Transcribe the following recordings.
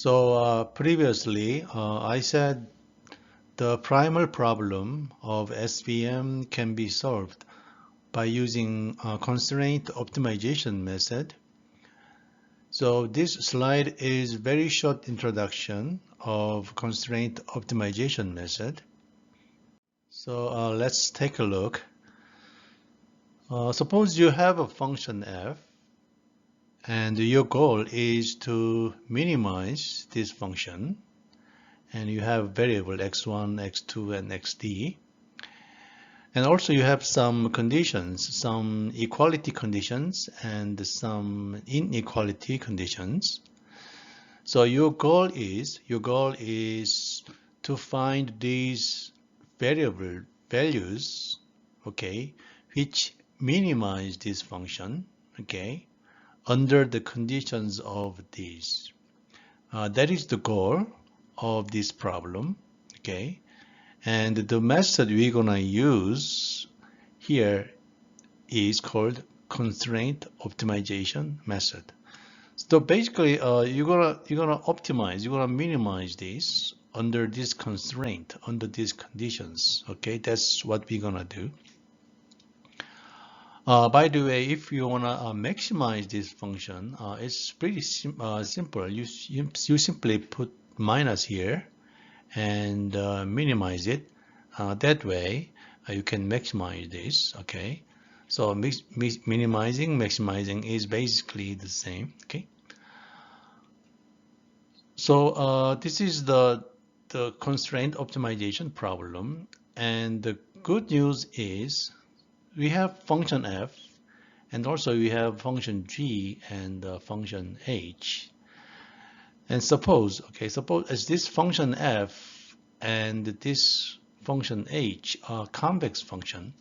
Previously, I said the primal problem of SVM can be solved by using a constraint optimization method. So this slide is very short introduction of constraint optimization method. So let's take a look. Suppose you have a function f and your goal is to minimize this function, and you have variable x1, x2, and xd. And also you have some conditions, some equality conditions and some inequality conditions. So your goal is to find these variable values, okay, which minimize this function, okay, under the conditions of these. That is the goal of this problem, okay. And the method we're gonna use here is called constraint optimization method. So basically, you're gonna optimize, you're gonna minimize this under this constraint, under these conditions. Okay, that's what we're gonna do. By the way, if you wanna maximize this function, it's pretty simple. You simply put minus here and minimize it. That way you can maximize this. Okay, so minimizing, maximizing is basically the same. Okay, so this is the constraint optimization problem, and the good news is we have function f, and also we have function g and function h. And suppose as this function f and this function h are convex function.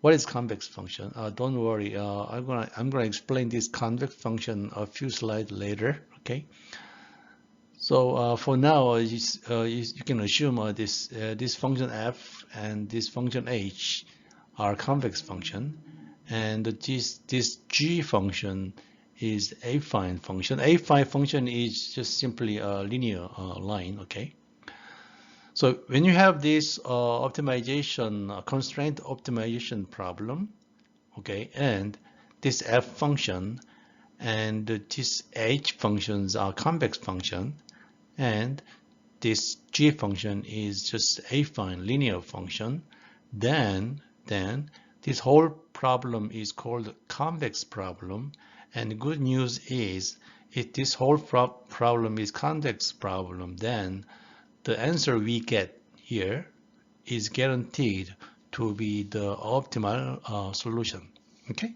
What is convex function? Don't worry, I'm gonna explain this convex function a few slides later. Okay. So for now, you can assume this function f and this function h are convex function, and this g function is affine function. Affine function is just simply a linear line. Okay. So when you have this optimization constraint optimization problem, okay, and this f function and this h functions are convex function, and this g function is just affine linear function, then this whole problem is called convex problem. And the good news is, if this whole problem is convex problem, then the answer we get here is guaranteed to be the optimal solution. Okay.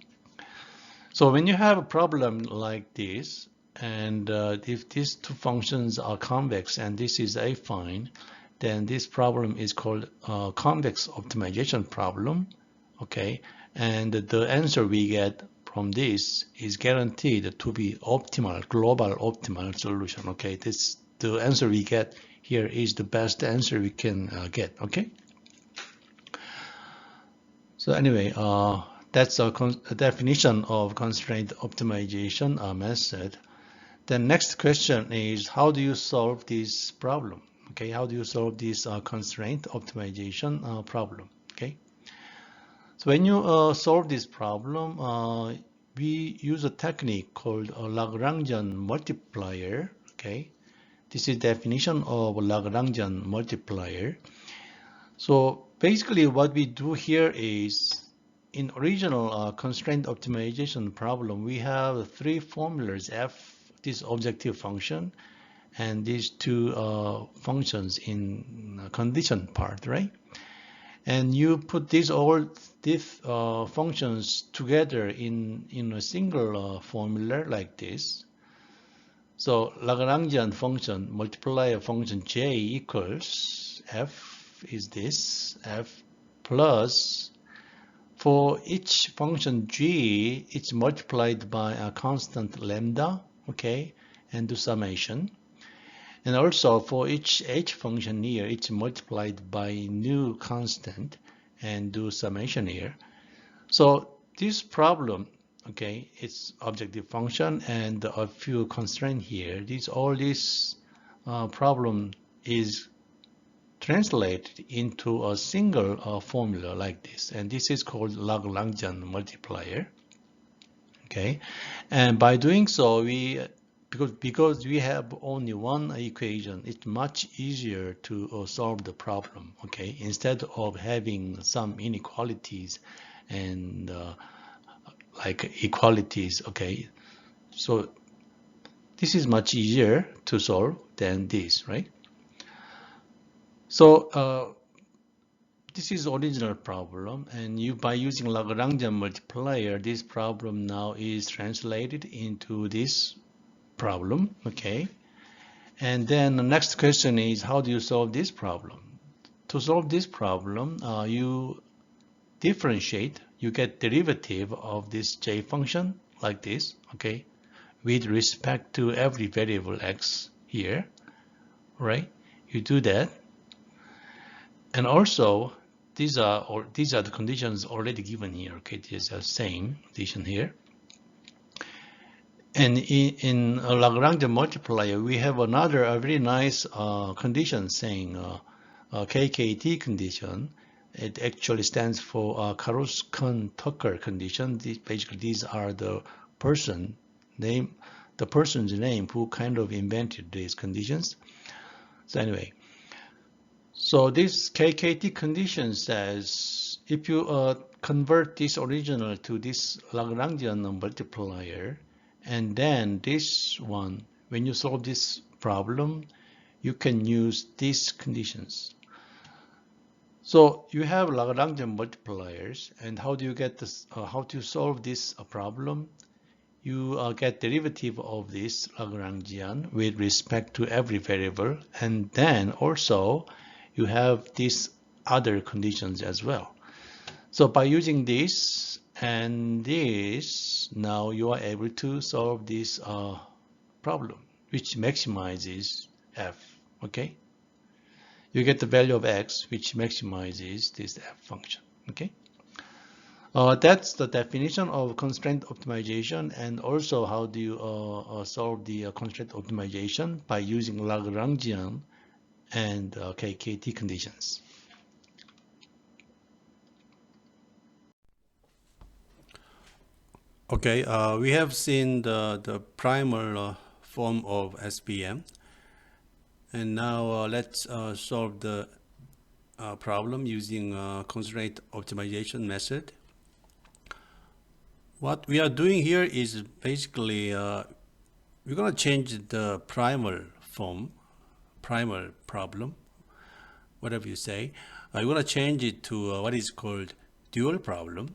So when you have a problem like this, and if these two functions are convex and this is affine, then this problem is called convex optimization problem. Okay, and the answer we get from this is guaranteed to be optimal, global optimal solution. Okay, the answer we get here is the best answer we can get. Okay. So anyway, that's a definition of constraint optimization method. The next question is, how do you solve this problem? Okay, how do you solve this constraint optimization problem? Okay, so when you solve this problem, we use a technique called a Lagrangian multiplier. Okay, this is definition of Lagrangian multiplier. So basically what we do here is, in original constraint optimization problem, we have three formulas: f, this objective function, and these two functions in condition part, right? And you put these functions together in a single formula like this. So Lagrangian function multiplier function j equals f is this, f plus, for each function g, it's multiplied by a constant lambda, okay, and do summation. And also for each h function here, it's multiplied by new constant and do summation here. So this problem, okay, its objective function and a few constraints here. All this problem is translated into a single formula like this, and this is called Lagrangian multiplier. Okay, and by doing so, because we have only one equation, it's much easier to solve the problem. Okay, instead of having some inequalities and like equalities. Okay, so this is much easier to solve than this, right? So this is original problem, and by using Lagrangian multiplier, this problem now is translated into this problem. Okay, and then the next question is, how do you solve this problem? To solve this problem, you differentiate, you get derivative of this j function like this, okay, with respect to every variable x here, right? You do that, and also these are the conditions already given here. Okay, these are same condition here. And in a Lagrangian multiplier, we have another very nice condition saying KKT condition. It actually stands for Karuskun-Tucker condition. Basically, these are the person's name who kind of invented these conditions. So anyway, so this KKT condition says if you convert this original to this Lagrangian multiplier, and then this one, when you solve this problem, you can use these conditions. So you have Lagrangian multipliers, and how do you get this? How to solve this problem? You get derivative of this Lagrangian with respect to every variable, and then also you have these other conditions as well. So by using this and this, now you are able to solve this problem, which maximizes f. Okay, you get the value of x, which maximizes this f function. Okay, that's the definition of constraint optimization, and also how do you solve the constraint optimization by using Lagrangian and KKT conditions. Okay, we have seen the primal form of SVM, and now let's solve the problem using constraint optimization method. What we are doing here is basically we're going to change the primal form, primal problem, whatever you say. You're going to change it to what is called dual problem.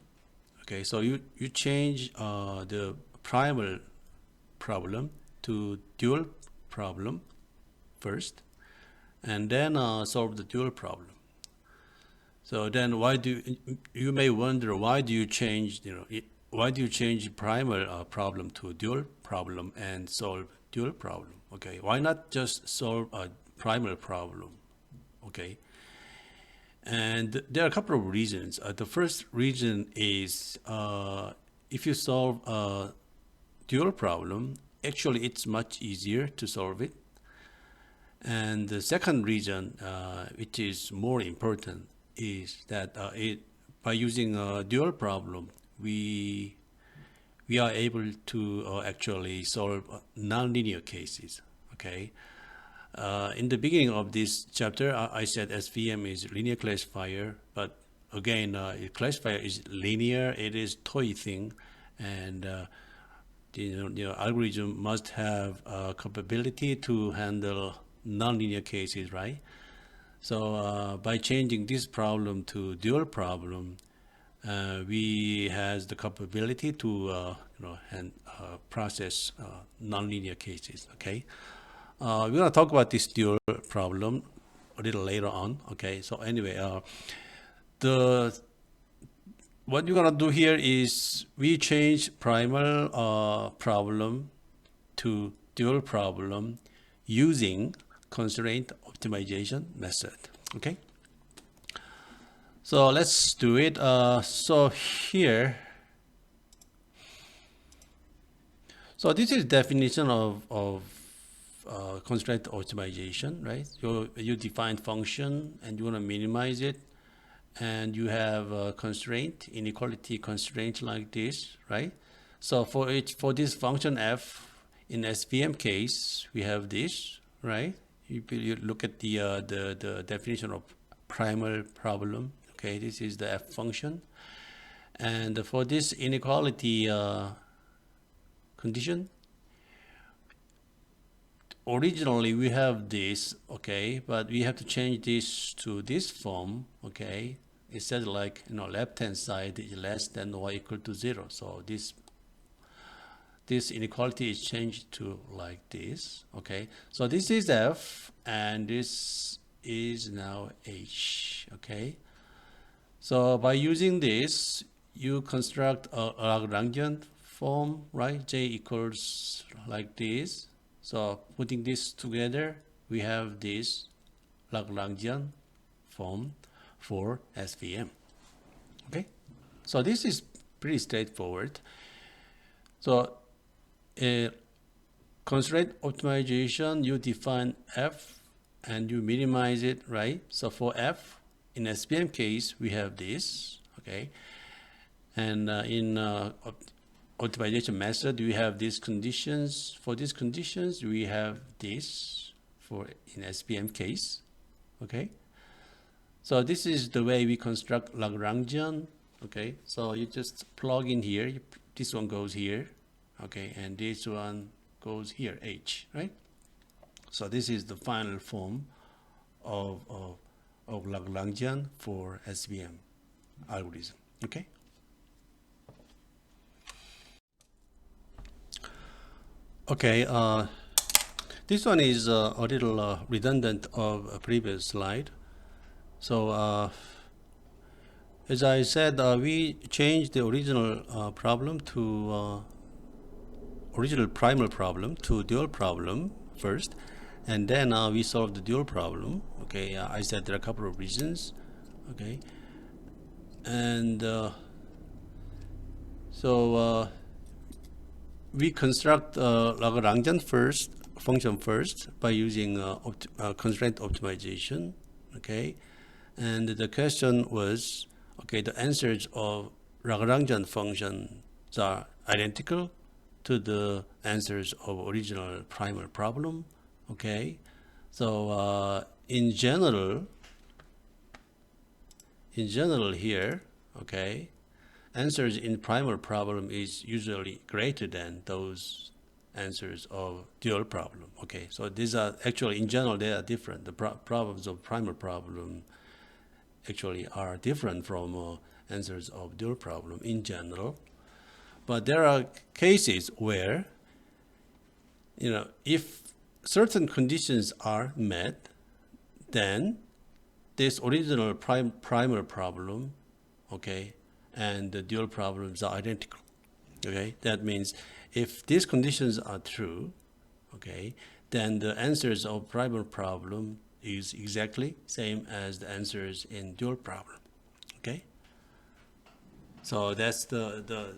Okay, so you change the primal problem to dual problem first, and then solve the dual problem. So then, you may wonder, why do you change why do you change primal problem to dual problem and solve dual problem? Okay, why not just solve a primal problem? Okay. And there are a couple of reasons. The first reason is if you solve a dual problem, actually it's much easier to solve it. And the second reason, which is more important, is that by using a dual problem, we are able to actually solve nonlinear cases. Okay. In the beginning of this chapter, I said SVM is linear classifier, but again, classifier is linear. It is toy thing, and the algorithm must have capability to handle nonlinear cases, right? So by changing this problem to dual problem, we has the capability to process nonlinear cases. Okay. We're going to talk about this dual problem a little later on. Okay, so anyway, what you're going to do here is we change primal problem to dual problem using constraint optimization method. Okay, so let's do it. So here So this is definition of constraint optimization, right? You define function and you want to minimize it, and you have a constraint, inequality constraint like this, right? So for this function f in SVM case, we have this, right? You look at the definition of primal problem. Okay, this is the f function, and for this inequality condition, originally we have this, okay, but we have to change this to this form, okay. It says like, left hand side is less than or equal to 0. So this inequality is changed to like this, okay. So this is f and this is now h, okay. So by using this, you construct a Lagrangian form, right? J equals like this. So putting this together, we have this Lagrangian form for SVM. Okay, so this is pretty straightforward. So constraint optimization, you define f and you minimize it, right? So for f in SVM case, we have this, okay, and in optimization method, we have these conditions. For these conditions, we have this for in SVM case, okay. So this is the way we construct Lagrangian, okay. So you just plug in here, this one goes here, okay, and this one goes here, h, right? So this is the final form of Lagrangian for SVM algorithm, okay. Okay, this one is a little redundant of a previous slide. So as I said, we changed the original problem to original primal problem to dual problem first, and then we solved the dual problem. Okay, I said there are a couple of reasons. Okay, and we construct Lagrangian function first by using constraint optimization. Okay, and the question was, okay, the answers of Lagrangian functions are identical to the answers of original primal problem. Okay, so in general here, okay, answers in primal problem is usually greater than those answers of dual problem. Okay, so these are actually, in general, they are different. The problems of primal problem actually are different from answers of dual problem in general. But there are cases where, if certain conditions are met, then this original primal problem, okay, and the dual problems are identical. Okay, that means if these conditions are true, okay, then the answers of primal problem is exactly same as the answers in dual problem. Okay, so that's the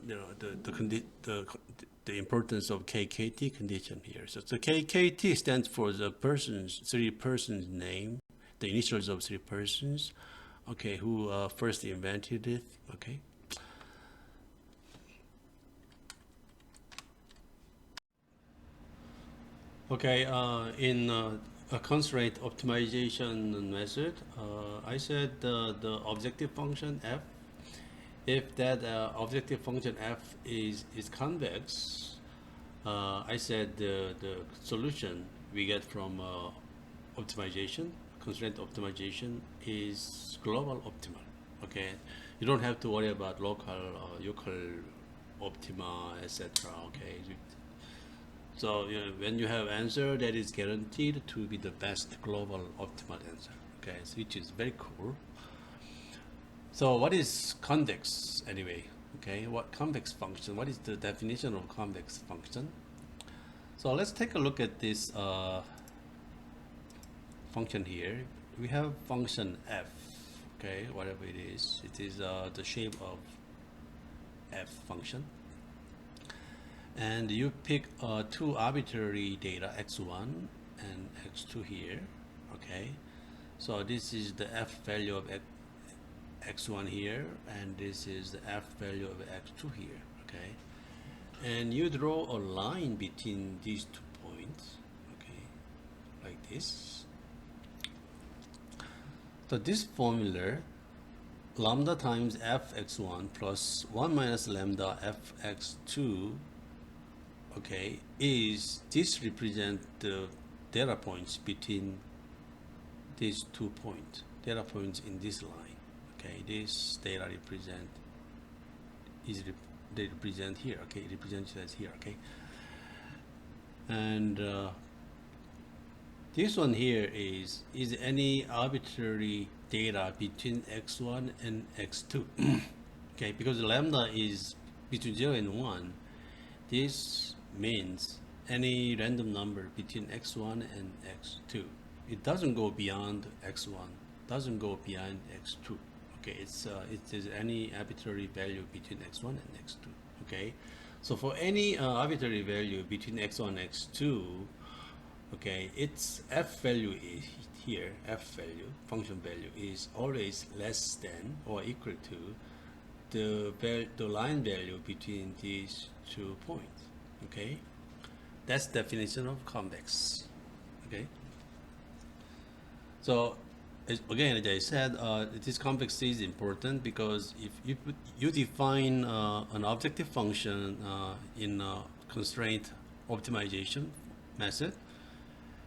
importance of KKT condition here. So the KKT stands for the three persons name, the initials of three persons, okay, who first invented it. Okay. Okay, in a constraint optimization method, I said the objective function f, if that objective function f is convex, I said the solution we get from optimization, constraint optimization, is global optimal. Okay, you don't have to worry about local or local optima, etc. Okay. So when you have answer that is guaranteed to be the best global optimal answer, okay, so which is very cool. So what is convex anyway? Okay, what convex function? What is the definition of convex function? So let's take a look at this function here. We have function f, okay, whatever it is the shape of f function. and you pick two arbitrary data x1 and x2 here. Okay, so this is the f value of x1 here, and this is the f value of x2 here. Okay, and you draw a line between these 2 points. Okay, like this. So this formula, lambda times fx1 plus 1 minus lambda fx2, okay, is this represent the data points between these 2 points, data points in this line. Okay, this data represent they represent here. Okay, represents as here. Okay, and this one here is any arbitrary data between x1 and x2. Okay, because lambda is between 0 and 1, this means any random number between x1 and x2. It doesn't go beyond x1, doesn't go beyond x2. Okay, it is any arbitrary value between x1 and x2. Okay, so for any arbitrary value between x1 and x2, okay, its f value is here, f value, function value, is always less than or equal to the line value between these 2 points. Okay, that's the definition of convex. Okay, so again, as I said, this convex is important because if you define an objective function in a constraint optimization method,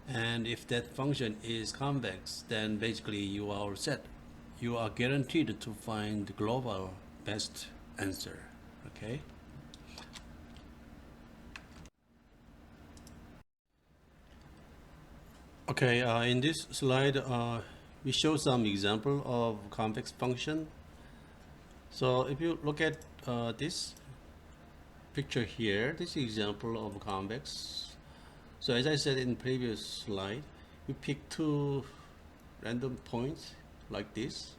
and if that function is convex, then basically you are all set. You are guaranteed to find the global best answer. Okay. Okay, in this slide, we show some example of convex function. So if you look at this picture here, this example of convex. So as I said in previous slide, you pick two random points like this,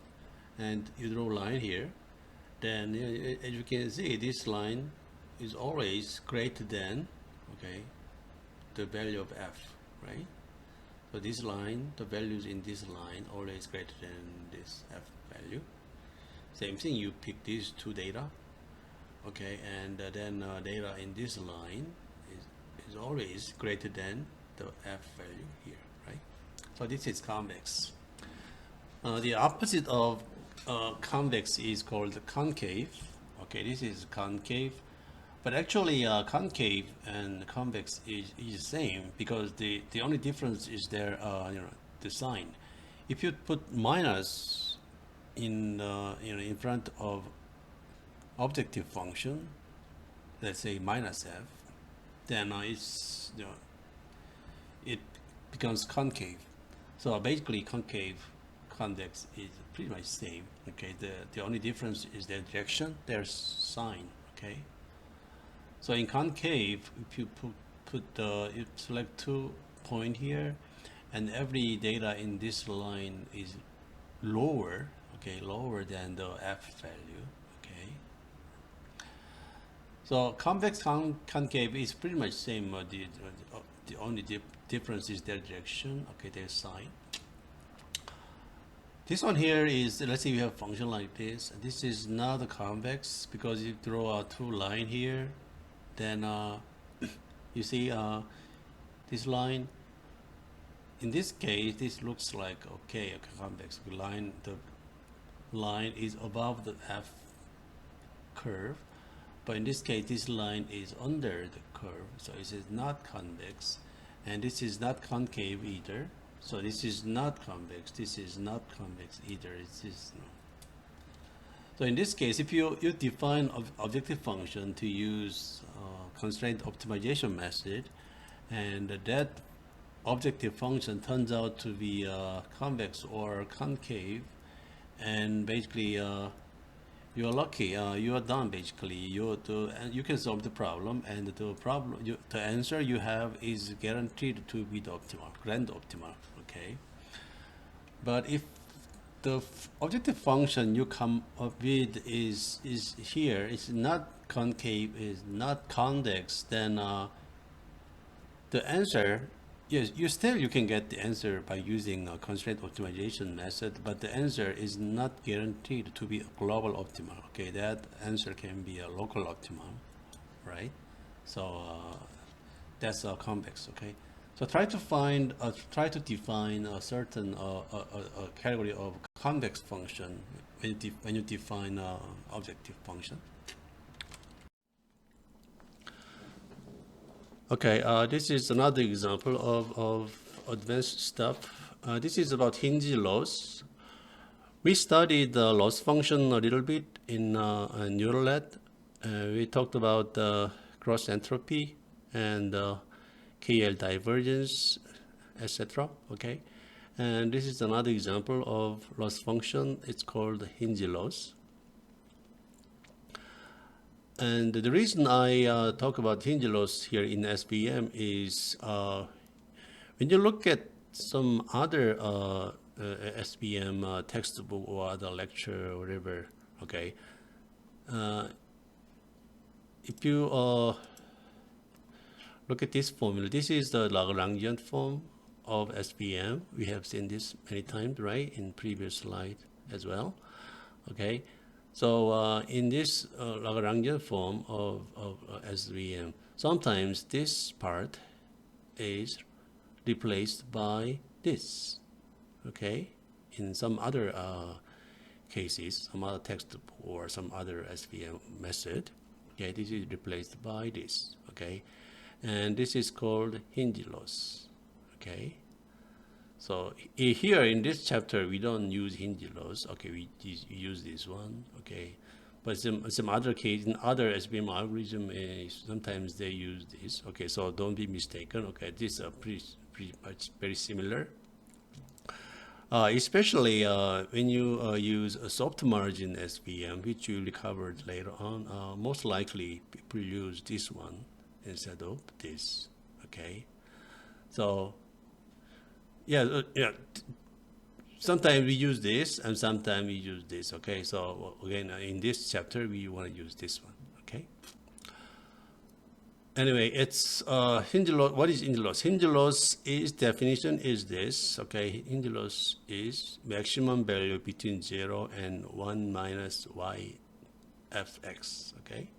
and you draw a line here. Then, as you can see, this line is always greater than, okay, the value of f, right? So this line, the values in this line always greater than this f value. Same thing, you pick these two data, okay, and then data in this line is always greater than the f value here, right? So this is convex. The opposite of convex is called concave. Okay, this is concave, but actually concave and convex is the same, because the only difference is their the sign. If you put minus in in front of objective function, let's say minus f, then it becomes concave. So basically concave, convex is pretty much same. Okay, the only difference is their direction, their sign. Okay, so in concave, if you you select 2 point here, and every data in this line is lower, okay, lower than the f value. Okay, so convex concave is pretty much same. The only difference is their direction. Okay, their sign. This one here is, let's say you have a function like this. This is not a convex because you draw a 2 line here. Then you see this line. In this case, this looks like okay, a convex line. The line is above the f curve, but in this case, this line is under the curve, so it is not convex, and this is not concave either. So this is not convex. This is not convex either. It's just no. So in this case, if you define objective function to use constraint optimization method, and that objective function turns out to be convex or concave, and basically you are lucky. You are done. Basically, you can solve the problem, and the answer you have is guaranteed to be the optimal, grand optimal. Okay, but if the objective function you come up with is here. It's not concave, is not convex. Then the answer, yes, you can get the answer by using a constraint optimization method, but the answer is not guaranteed to be a global optimal. Okay, that answer can be a local optimum, right? So that's convex. Okay, so try to define a certain a category of convex function when you define objective function. Okay, this is another example of advanced stuff. This is about hinge loss. We studied the loss function a little bit in neural net. We talked about cross entropy and KL divergence, etc. Okay, and this is another example of loss function. It's called hinge loss. And the reason I talk about hinge loss here in SVM is when you look at some other SVM textbook or other lecture or whatever, okay, if you look at this formula, this is the Lagrangian form of SVM. We have seen this many times, right, in previous slide as well, okay. So in this Lagrangian form of SVM, sometimes this part is replaced by this, okay? In some other cases, some other text or some other SVM method, okay, this is replaced by this, okay? And this is called hinge loss, okay? So here in this chapter, we don't use hinge loss. Okay, we use this one. Okay, but some other case in other SVM algorithm, sometimes they use this. Okay, so don't be mistaken. Okay, these are pretty much very similar. Especially when you use a soft margin SVM, which you covered later on. Most likely, people use this one instead of this. Okay, so. Yeah. Sometimes we use this, and sometimes we use this. Okay, so again, in this chapter, we want to use this one. Okay. Anyway, it's hinge loss. What is hinge loss? Hinge loss is definition is this. Okay, hinge loss is maximum value between 0 and 1 minus y fx. Okay.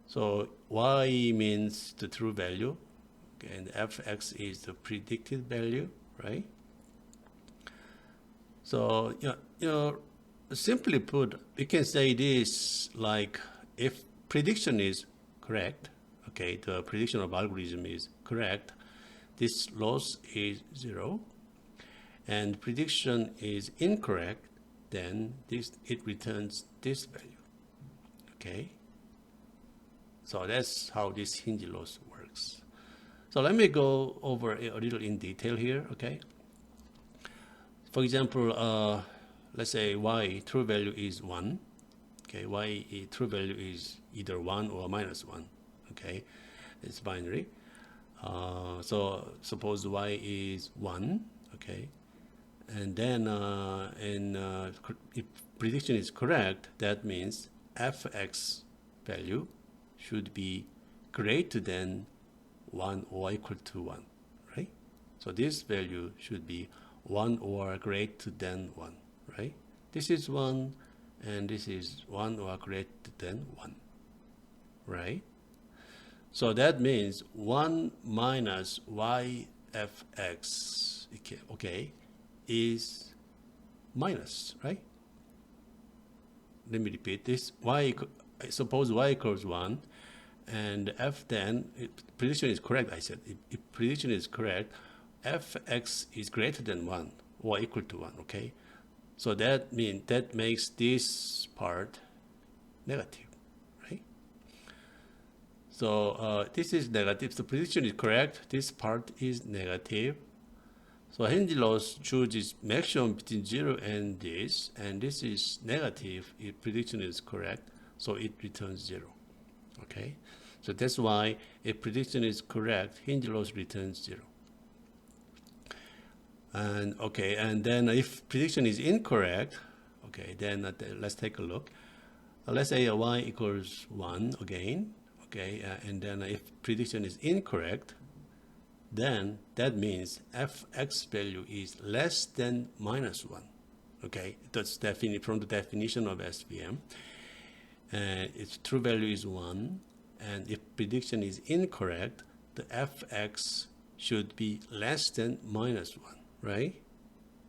So y means the true value. And fx is the predicted value, right? So, simply put, we can say this like if prediction is correct, okay, the prediction of algorithm is correct, this loss is 0, and prediction is incorrect, then it returns this value, okay? So that's how this hinge loss works. So let me go over a little in detail here, okay? For example, let's say y true value is 1, okay? Y true value is either 1 or minus 1, okay? It's binary. So suppose y is 1, okay? And then if prediction is correct, that means fx value should be greater than 1 or equal to 1, right? So this value should be 1 or greater than 1, right? This is 1, and this is 1 or greater than 1, right? So that means 1 minus y fx, okay, is minus, right? Let me repeat this. Suppose y equals 1, and f then, prediction is correct, I said. If prediction is correct, fx is greater than 1 or equal to 1, okay? So that makes this part negative, right? So this is negative. The prediction is correct. This part is negative. So hinge loss chooses maximum between 0 and this is negative if prediction is correct, so it returns 0, okay? So that's why if prediction is correct, hinge loss returns 0. And okay, and then if prediction is incorrect, okay, then let's take a look. Let's say y equals 1 again, okay, and then if prediction is incorrect, then that means fx value is less than minus 1. Okay, that's from the definition of SVM. And its true value is 1. And if prediction is incorrect, the fx should be less than minus 1, right?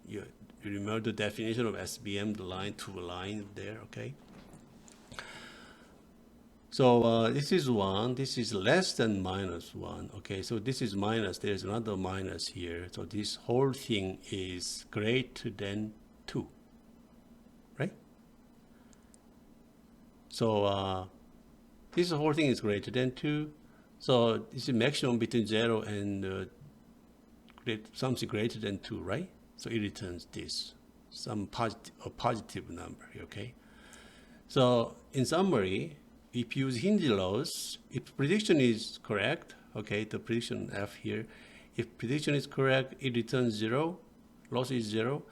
You remember the definition of SVM, the line to a line there, okay? So this is 1, this is less than minus 1, okay? So this is minus, there's another minus here. So this whole thing is greater than 2, right? So this whole thing is greater than 2. So this is maximum between 0 and something greater than 2, right? So it returns this, a positive number, okay? So in summary, if you use Hinge laws, if prediction is correct, okay, the prediction F here, if prediction is correct, it returns 0, loss is 0.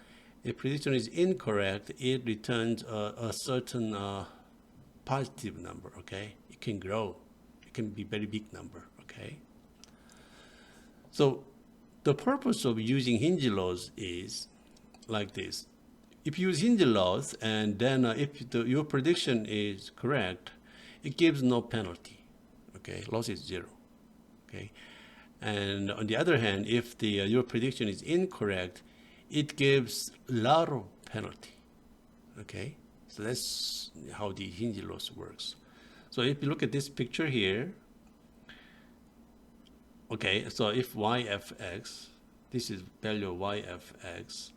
If prediction is incorrect, it returns a certain positive number, okay? It can grow. It can be very big number, okay? So the purpose of using Hinge laws is like this. If you use Hinge laws and then if your prediction is correct, it gives no penalty, okay? Loss is 0, okay? And on the other hand, if your prediction is incorrect, it gives a lot of penalty, okay? So that's how the Hinge laws works. So if you look at this picture here, okay, so if yfx, this is value of yfx,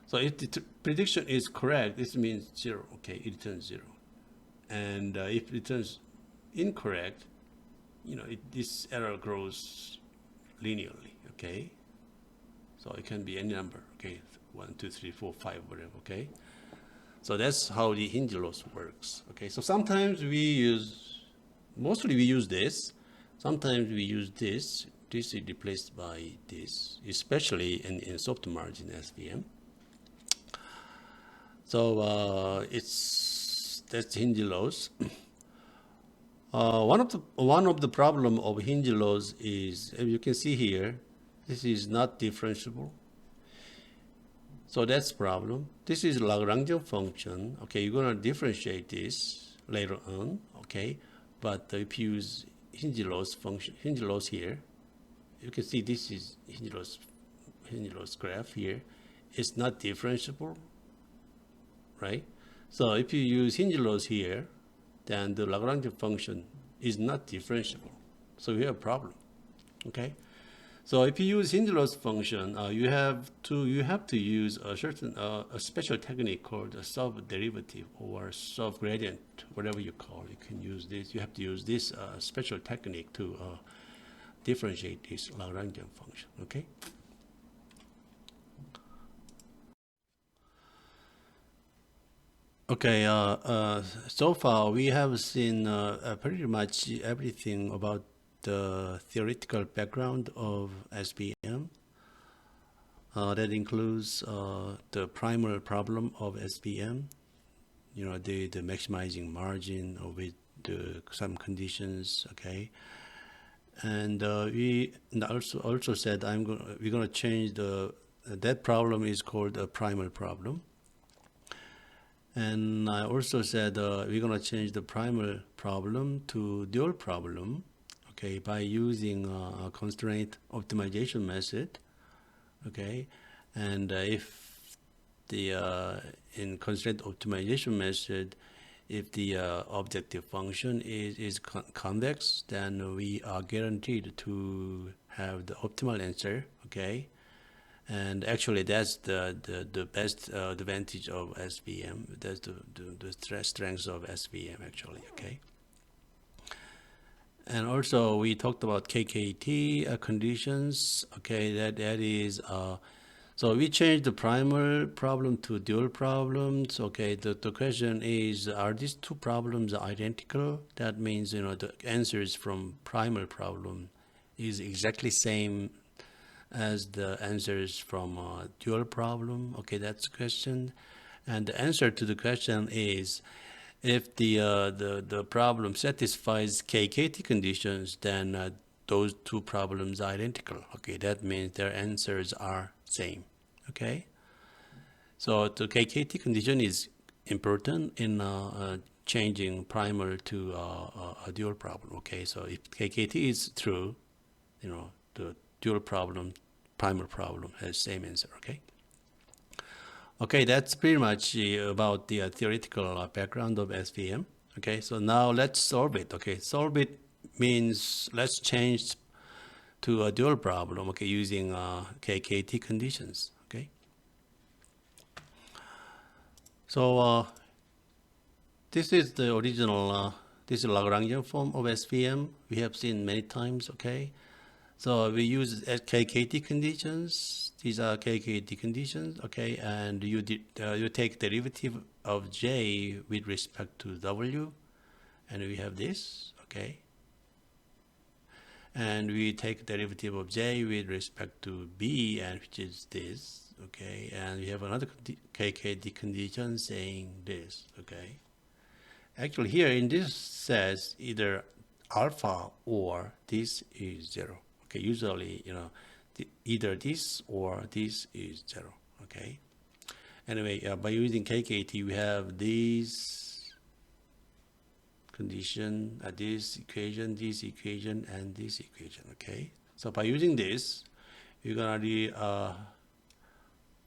so if the prediction is correct, this means 0, okay, it returns 0. And if it returns incorrect, this error grows linearly, okay? So it can be any number, okay? 1, 2, 3, 4, 5, whatever, okay? So that's how the Hinge laws works, okay? So sometimes mostly we use this. Sometimes we use this. This is replaced by this, especially in soft margin SVM. So that's Hinge laws. One of the problem of Hinge laws is, as you can see here, this is not differentiable. So that's problem. This is Lagrangian function. Okay, you're gonna differentiate this later on. Okay, but if you use Hinge laws here, you can see this is Hinge laws graph here. It's not differentiable, right? So if you use Hinge laws here, then the Lagrangian function is not differentiable. So we have a problem, okay? So if you use Hinge laws function, you have to use a certain a special technique called a sub-derivative or sub-gradient, whatever you call it. You can use this. You have to use this special technique to differentiate this Lagrangian function, okay? Okay, so far we have seen pretty much everything about the theoretical background of SVM. That includes the primal problem of SVM, the maximizing margin with some conditions, okay? And we also said we're gonna change that problem is called a primal problem. And I also said we're going to change the primal problem to dual problem, okay, by using a constraint optimization method, okay. And if in constraint optimization method, if the objective function is convex, then we are guaranteed to have the optimal answer, okay. And actually, that's the best advantage of SVM. That's the strength of SVM, actually, okay? And also, we talked about KKT conditions, okay? That is, so we changed the primal problem to dual problems, okay? The question is, are these two problems identical? That means, the answers from primal problem is exactly same as the answers from a dual problem. Okay, that's the question. And the answer to the question is, if the problem satisfies KKT conditions, then those two problems are identical. Okay, that means their answers are same. Okay, so the KKT condition is important in changing primal to a dual problem. Okay, so if KKT is true, the dual problem, primal problem has same answer. Okay. Okay, that's pretty much about the theoretical background of SVM. Okay, so now let's solve it. Okay, solve it means let's change to a dual problem. Okay, using KKT conditions. Okay, so this is the original. This is Lagrangian form of SVM. We have seen many times. Okay, so we use KKT conditions. These are KKT conditions, okay? And you take derivative of J with respect to W, and we have this, okay? And we take derivative of J with respect to B, and which is this, okay? And we have another KKT condition saying this, okay? Actually, here in this says either alpha or this is 0. Okay, usually, either this or this is 0, okay? Anyway, by using KKT, we have this condition, this equation, and this equation, okay? So by using this, we're going to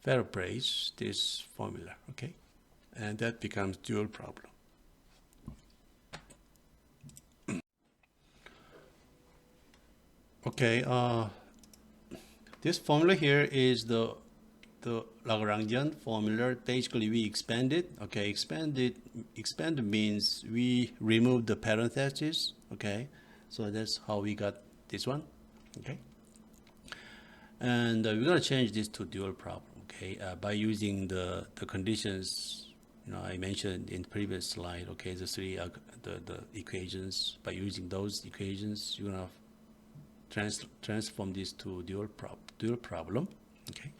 paraphrase this formula, okay? And that becomes dual problem. Okay, this formula here is the Lagrangian formula. Basically, we expand it. Okay, expand means we remove the parentheses. Okay, so that's how we got this one. Okay, and we're gonna change this to dual problem. Okay, by using the conditions I mentioned in the previous slide. Okay, the three the equations. By using those equations, you're gonna transform this to dual problem. Okay.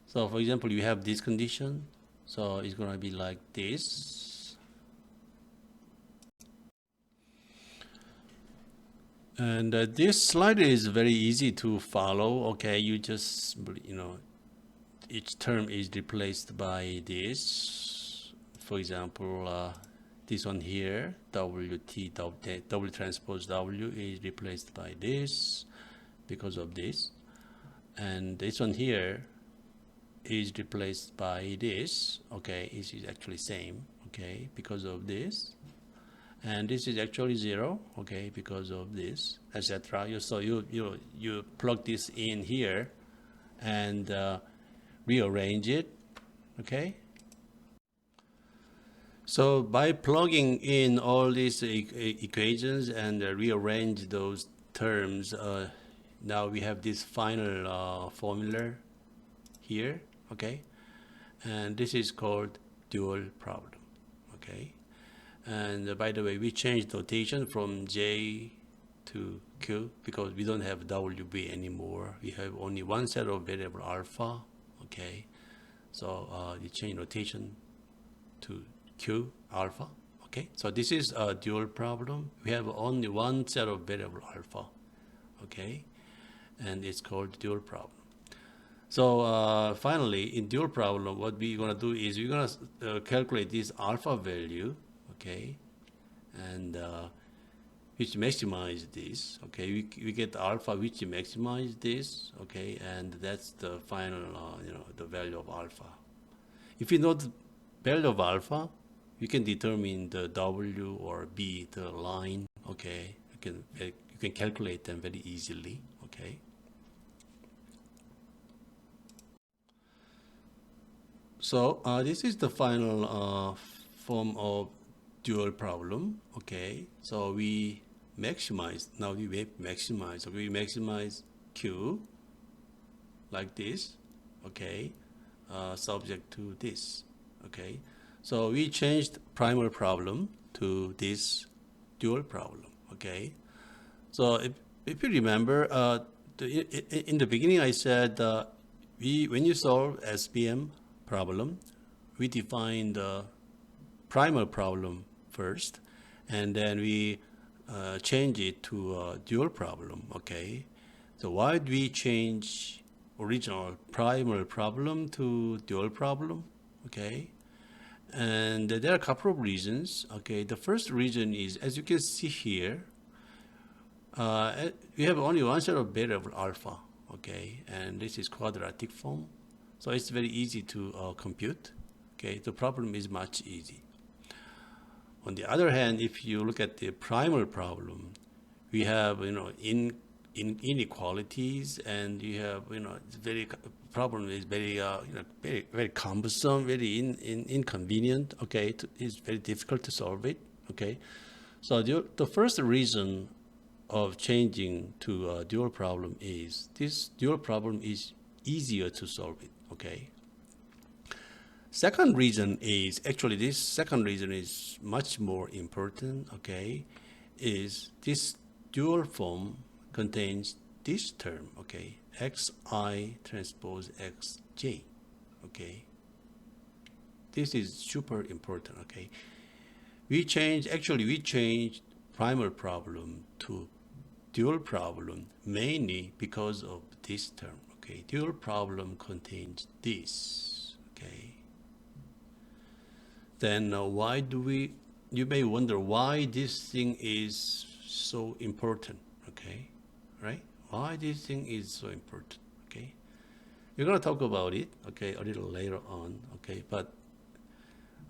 So for example, you have this condition, so it's going to be like this, and this slide is very easy to follow. Okay, you just each term is replaced by this. For example, this one here, W transpose W is replaced by this because of this. And this one here is replaced by this. Okay, it is actually same, okay, because of this. And this is actually 0, okay, because of this, etc. So you plug this in here and rearrange it, okay. So by plugging in all these equations and rearrange those terms, now we have this final formula here, okay? And this is called dual problem, okay? And by the way, we changed notation from J to Q because we don't have WB anymore. We have only one set of variable alpha, okay? So you change notation to Q alpha, okay? So this is a dual problem. We have only one set of variable alpha, okay? And it's called dual problem. So finally, in dual problem, what we're gonna do is we're gonna calculate this alpha value, okay? And which maximize this, okay? We get alpha which maximize this, okay? And that's the final, the value of alpha. If you know the value of alpha, you can determine the W or B, the line, okay? You can calculate them very easily, okay? So this is the final form of dual problem, okay? So we maximize, now we maximize, so we maximize Q like this, okay? Subject to this, okay? So we changed primal problem to this dual problem, okay? So if you remember, in the beginning, I said when you solve SPM problem, we define the primal problem first, and then we change it to a dual problem. Okay, so why do we change original primal problem to dual problem? Okay, and there are a couple of reasons. Okay, the first reason is, as you can see here, we have only one set of variable alpha, okay, and this is quadratic form, so it's very easy to compute. Okay, the problem is much easy. On the other hand, if you look at the primal problem, we have in inequalities, and you have it's very problem is very very cumbersome, very inconvenient. Okay, it's very difficult to solve it. Okay, so the first reason of changing to a dual problem is this dual problem is easier to solve it. Okay. Second reason is actually this second reason is much more important. Okay, is this dual form contains this term. Okay, xi transpose xj. Okay, this is super important. Okay, we changed primal problem to dual problem mainly because of this term. Okay, dual problem contains this. Okay, then why do we? You may wonder why this thing is so important. Okay, right? Why this thing is so important? Okay, we're gonna talk about it. Okay, a little later on. Okay, but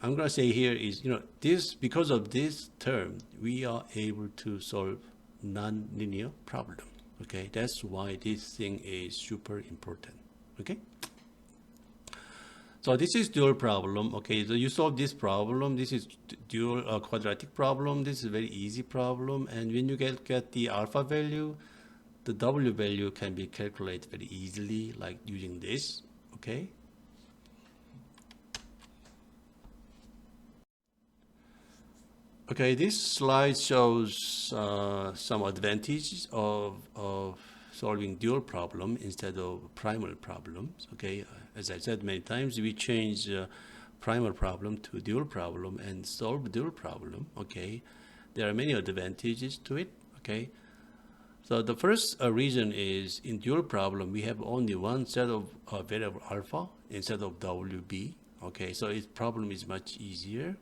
I'm gonna say here is this because of this term we are able to solve non-linear problem. Okay, that's why this thing is super important. Okay, so this is dual problem. Okay, so you solve this problem. This is dual quadratic problem. This is a very easy problem, and when you get the alpha value, the W value can be calculated very easily, like using this. Okay. Okay, this slide shows some advantages of solving dual problem instead of primal problems. Okay, as I said many times, we change primal problem to dual problem and solve dual problem. Okay, there are many advantages to it. Okay, so the first reason is in dual problem we have only one set of variable alpha instead of WB. Okay, so its problem is much easier.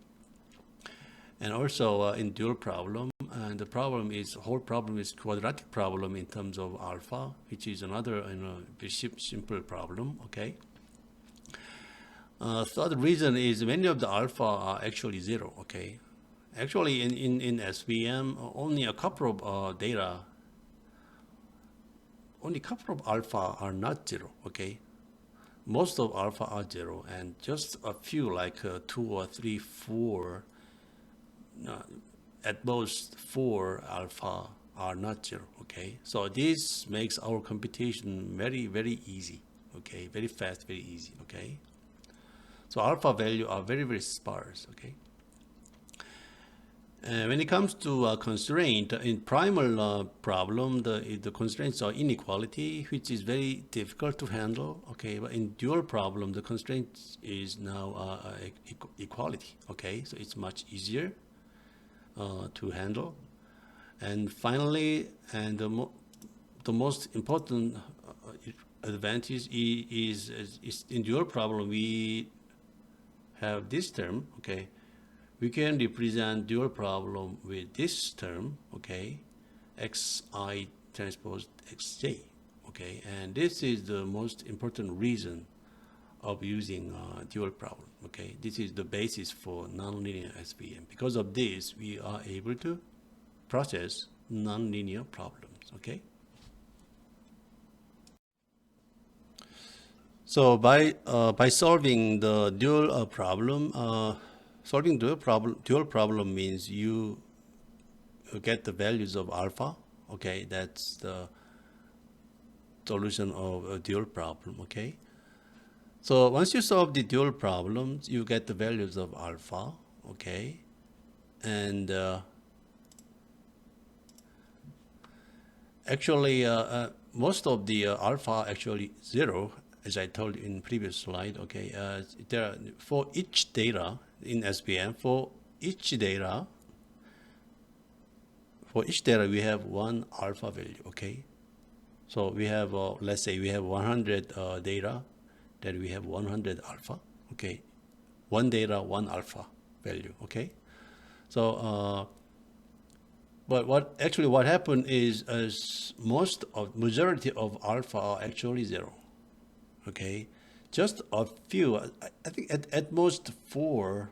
And also in dual problem, and the problem is whole problem is quadratic problem in terms of alpha, which is another very simple problem. Okay. Third reason is many of the alpha are actually zero. Okay. Actually, in SVM, only a couple of data, only a couple of alpha are not zero. Okay. Most of alpha are zero, and just a few like 2 or 3, 4. At most 4 alpha are not zero. Okay, so this makes our computation very, very easy. Okay, very fast, very easy. Okay, so alpha value are very, very sparse. Okay, and when it comes to constraint in primal problem, the constraints are inequality, which is very difficult to handle. Okay, but in dual problem, the constraint is now equality. Okay, so it's much easier to handle. And finally, and the most important advantage is in dual problem we have this term. Okay, we can represent dual problem with this term. Okay, xi transpose xj. Okay, and this is the most important reason of using dual problem. Okay, this is the basis for nonlinear SVM. Because of this, we are able to process nonlinear problems. Okay. So by solving the dual problem, solving dual problem means you get the values of alpha. Okay, that's the solution of a dual problem. Okay. So once you solve the dual problems, you get the values of alpha, okay, and actually most of the alpha are actually 0, as I told in previous slide. Okay, there are, for each data in SVM, for each data we have one alpha value. Okay, so we have let's say we have 100 data, that we have 100 alpha. Okay, one data, one alpha value. Okay, so but what happened is, as majority of alpha are actually 0. Okay, just a few. I think at most four,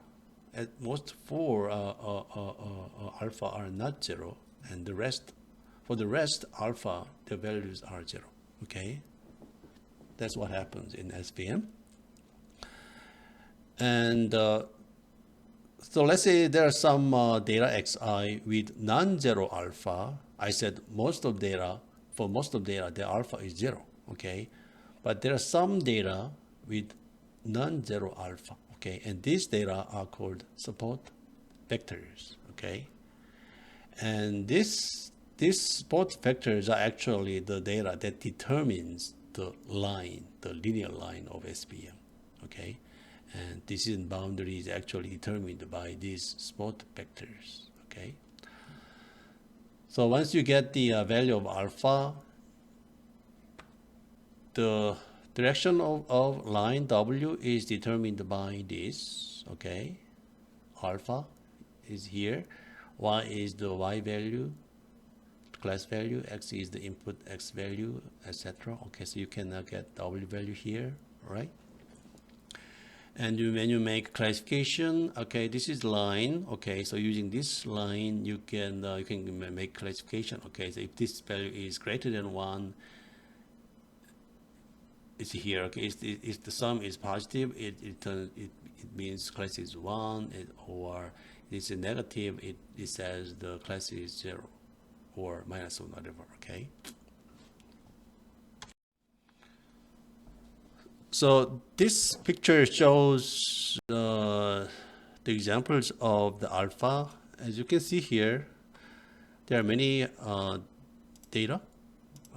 alpha are not 0, and for the rest alpha, the values are 0. Okay, that's what happens in SVM. And so let's say there are some data xi with non-zero alpha. I said for most of data, the alpha is 0. Okay, but there are some data with non-zero alpha. Okay, and these data are called support vectors. Okay, and these support vectors are actually the data that determines the linear line of SVM. Okay, and decision boundary is actually determined by these support vectors. Okay, so once you get the value of alpha, the direction of line W is determined by this. Okay, alpha is here, y is the y value, class value, x is the input x value, etc. Okay, so you can get W value here, right? And when you make classification, okay, this is line. Okay, so using this line, you can make classification. Okay, so if this value is greater than 1, it's here. Okay, if the sum is positive, it means class is 1, or it's a negative, it says the class is 0 or minus 1, whatever. Okay. So this picture shows the examples of the alpha. As you can see here, there are many data.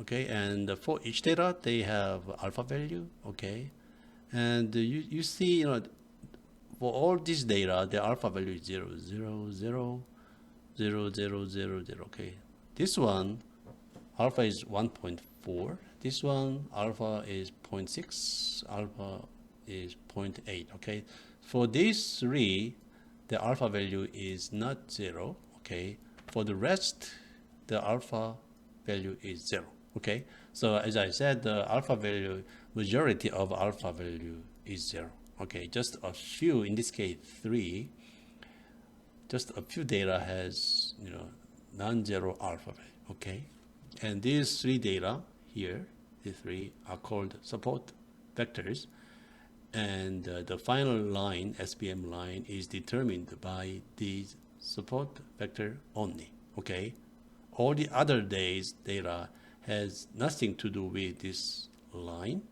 Okay, and for each data, they have alpha value. Okay, and you see, for all these data, the alpha value is 0, 0, 0, 0, 0, 0, 0. Okay, this one, alpha is 1.4. This one, alpha is 0.6. Alpha is 0.8. Okay, for these three, the alpha value is not 0. Okay, for the rest, the alpha value is 0. Okay, so as I said, the alpha value, majority of alpha value is 0. Okay, just a few, in this case 3, just a few data has non-zero alpha value. Okay, and these 3 data here, the 3 are called support vectors, and the final line, SVM line, is determined by these support vector only. Okay, all the other data has nothing to do with this line,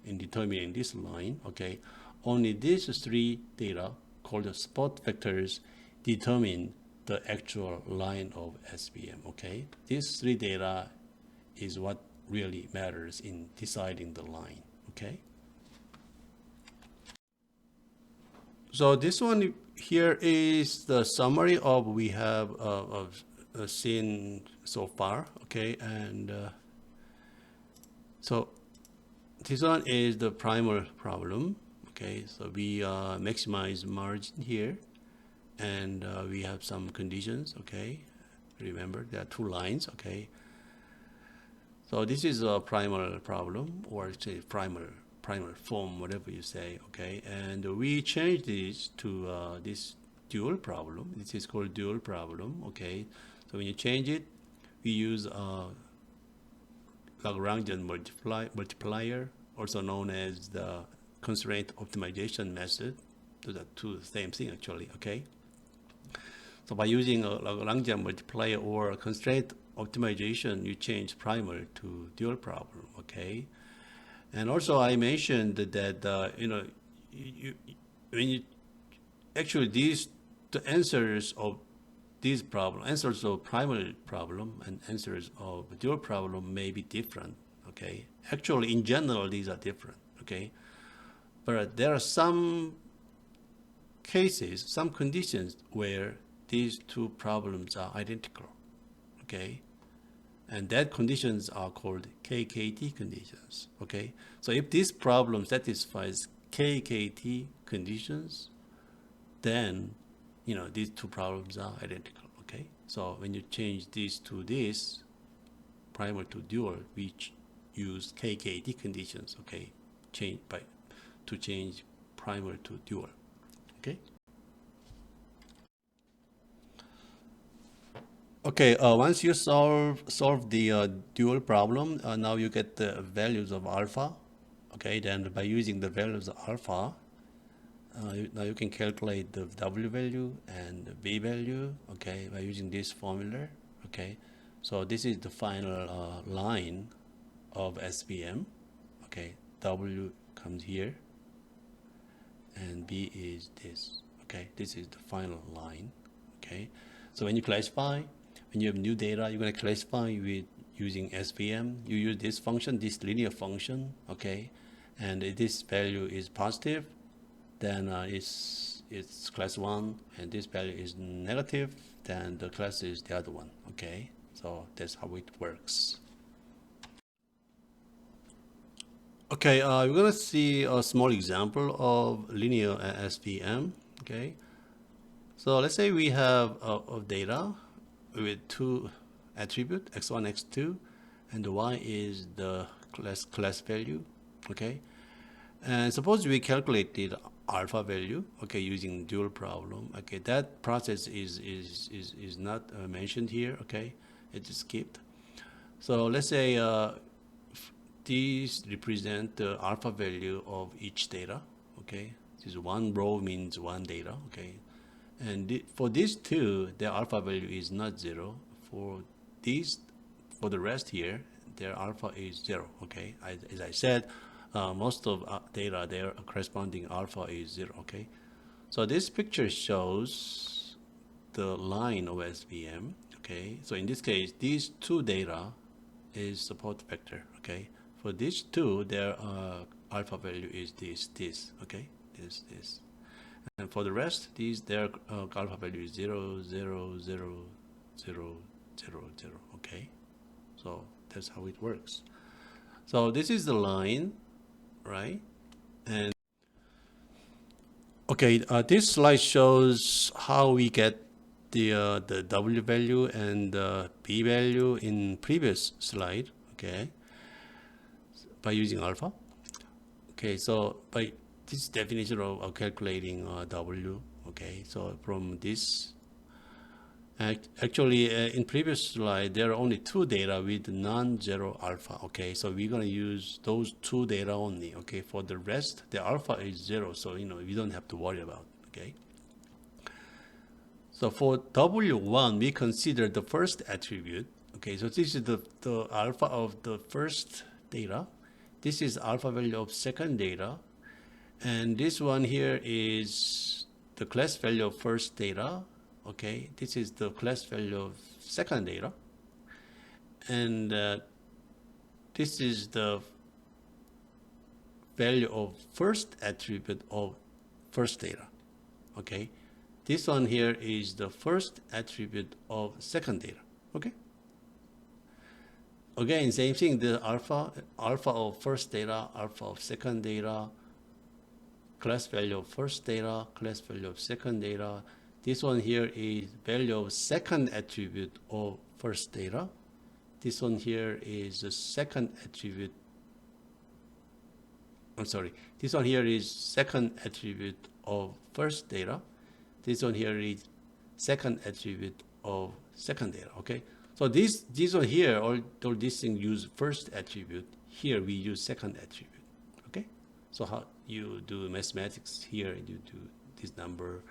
in determining this line. Okay, only these 3 data called the support vectors determine the actual line of SVM. Okay, these 3 data is what really matters in deciding the line. Okay, so this one here is the summary of we have seen so far. Okay, and so this one is the primal problem. Okay, so we maximize margin here, and we have some conditions. Okay, remember there are 2 lines. Okay, so this is a primal problem, or say primal form, whatever you say. Okay, and we change this to this dual problem. This is called dual problem. Okay, so when you change it, we use Lagrangian multiplier, also known as the constraint optimization method. So the two same thing actually. Okay, so by using a Lagrangian multiplier or a constraint optimization, you change primal to dual problem. Okay, and also I mentioned that when you actually the answers of these problems, answers of primal problem and answers of dual problem may be different. Okay, actually, in general, these are different. Okay, but there are some cases, some conditions where these two problems are identical. Okay, and that conditions are called KKT conditions. Okay, so if this problem satisfies KKT conditions, then these two problems are identical. Okay, so when you change these to this primal to dual, we use KKT conditions. Okay, to change primal to dual. Okay. Okay, once you solve the dual problem, now you get the values of alpha. Okay, then by using the values of alpha, now you can calculate the W value and the B value. Okay, by using this formula. Okay, so this is the final line of SVM. Okay, W comes here, and B is this. Okay, this is the final line. Okay, so when you classify, when you have new data, you're going to classify with using SVM. You use this function, this linear function, okay, and if this value is positive, then it's class 1, and this value is negative, then the class is the other one. Okay, so that's how it works. Okay, we're going to see a small example of linear SVM. Okay, so let's say we have a data with two attributes, x1, x2, and the y is the class value. Okay, and suppose we calculated alpha value, okay, using dual problem. Okay, that process is not mentioned here. Okay, it's skipped. So let's say these represent the alpha value of each data. Okay, this one row means one data. Okay, and for these two, their alpha value is not 0. For the rest here, their alpha is 0. Okay, as I said, most of data, their corresponding alpha is 0. Okay, so this picture shows the line of SVM. Okay, so in this case, these two data is support vector. Okay, for these two, their alpha value is this. Okay, this. And for the rest, their alpha value is 0, 0, 0, 0, 0, 0. Okay, so that's how it works. So this is the line, right? And okay, this slide shows how we get the W value and the B value in previous slide. Okay, by using alpha. Okay, so by this definition of calculating W, okay, so from this, actually in previous slide, there are only two data with non-zero alpha, okay, so we're going to use those two data only, okay, for the rest, the alpha is 0, so, we don't have to worry about, okay. So for W1, we consider the first attribute, okay, so this is the alpha of the first data, this is alpha value of second data, and this one here is the class value of first data. Okay, this is the class value of second data. And this is the value of first attribute of first data. Okay, this one here is the first attribute of second data. Okay. Again, same thing, the alpha of first data, alpha of second data, class value of first data, class value of second data. This one here is value of second attribute of first data. This one here is the second attribute. I'm sorry. This one here is second attribute of first data. This one here is second attribute of second data. Okay. So this one here, all these things use first attribute. Here we use second attribute. Okay. So how you do mathematics here, and you do this number,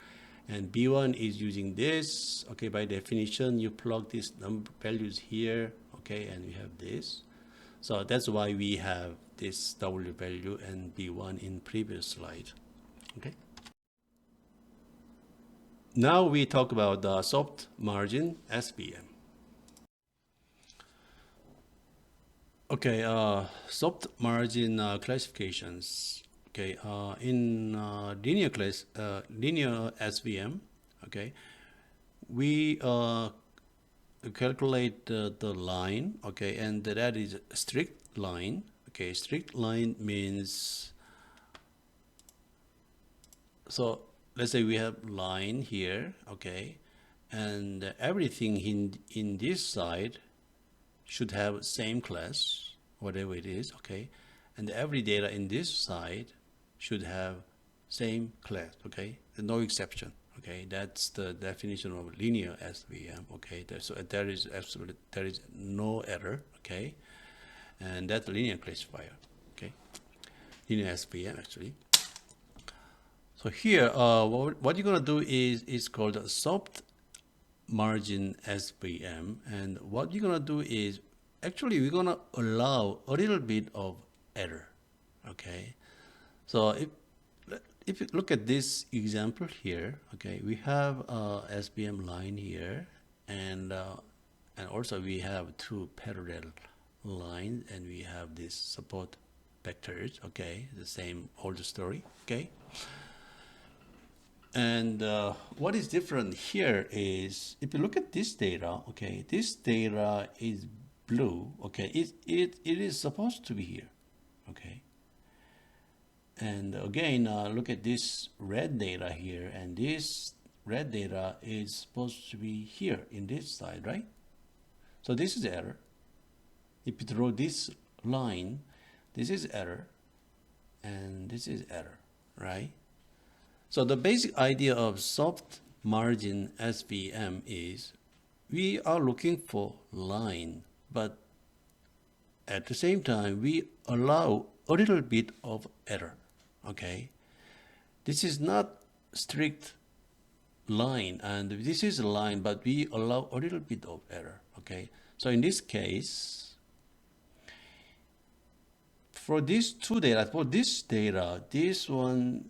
and B1 is using this. Okay, by definition, you plug these number values here. Okay, and we have this. So that's why we have this W value and B1 in previous slide. Okay. Now we talk about the soft margin SVM. Okay, soft margin classifications. Okay, in linear SVM, okay, we calculate the line, okay, and that is a strict line. Okay, strict line means, so let's say we have line here, okay, and everything in this side should have same class, whatever it is, okay, and every data in this side should have same class, okay, no exception, okay. That's the definition of linear SVM, okay. So there is absolutely, there is no error, okay, and that's linear classifier, okay, linear SVM actually. So here, what you're gonna do is called a soft margin SVM, and what you're gonna do is actually we're gonna allow a little bit of error, okay. So if you look at this example here, okay, we have a SVM line here, and also we have two parallel lines, and we have this support vectors, okay, the same old story, okay. And what is different here is, if you look at this data, okay, this data is blue, okay, it is supposed to be here, okay. And again, look at this red data here, and this red data is supposed to be here in this side, right? So this is error. If you draw this line, this is error, and this is error, right? So the basic idea of soft margin SVM is we are looking for line, but at the same time, we allow a little bit of error, okay? This is not strict line, and this is a line, but we allow a little bit of error, okay? So in this case, for these two data, for this data, this one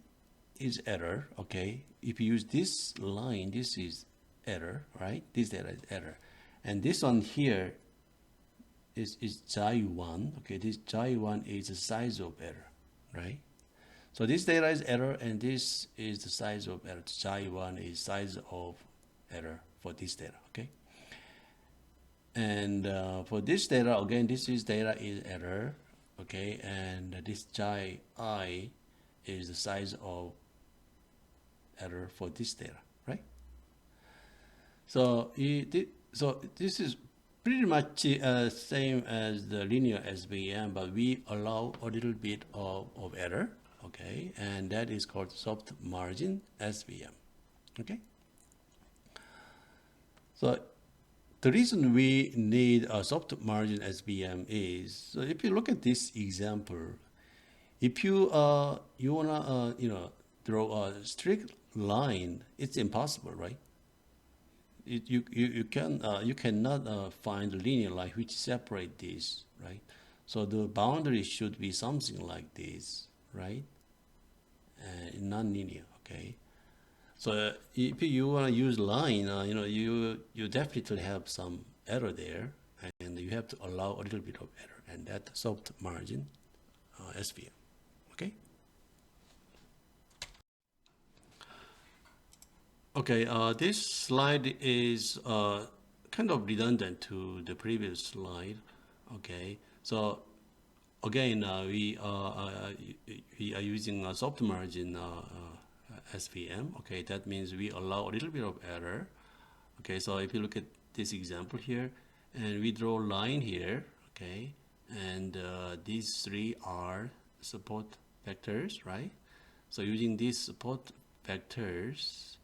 is error, okay. If you use this line, this is error, right? This data is error, and this one here is Chang-Hwan, okay. This Chang-Hwan is the size of error, right? So this data is error, and this is the size of error. Chang-Hwan is size of error for this data, okay. And for this data, again, this is data is error, okay, and this Chi is the size of error for this data, right? So so this is pretty much same as the linear SVM, but we allow a little bit of error, okay, and that is called soft margin SVM, okay. So the reason we need a soft margin SVM is, so if you look at this example, if you you wanna draw a strict line, it's impossible, right? You cannot find a linear line which separate these, right? So the boundary should be something like this, right? Non-linear, okay. So if you want to use line, you definitely have some error there, and you have to allow a little bit of error, and that soft margin SVM, okay. Okay, this slide is kind of redundant to the previous slide. Okay, so again, we are using a soft margin SVM. Okay, that means we allow a little bit of error. Okay, so if you look at this example here, and we draw a line here, okay, and these three are support vectors, right? So using these support vectors,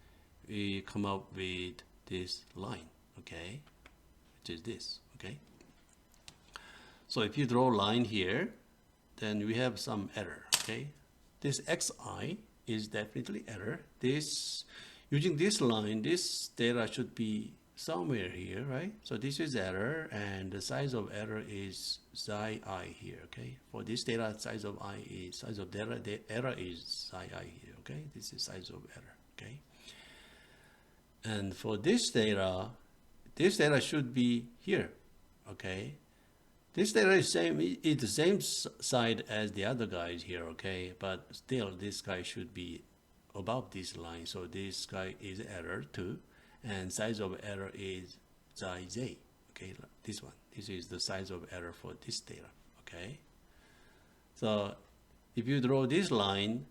we come up with this line, okay, which is this, okay. So if you draw a line here, then we have some error, okay. This xi is definitely error. This, using this line, this data should be somewhere here, right? So this is error, and the size of error is psi I here, okay. For this data, size of I is size of data, the error is psi I here, okay. This is size of error, okay. And for this data should be here, okay. This data is same. It's the same side as the other guys here, okay? But still, this guy should be above this line. So this guy is error 2, and size of error is xi j. Okay, this one. This is the size of error for this data. Okay. So if you draw this line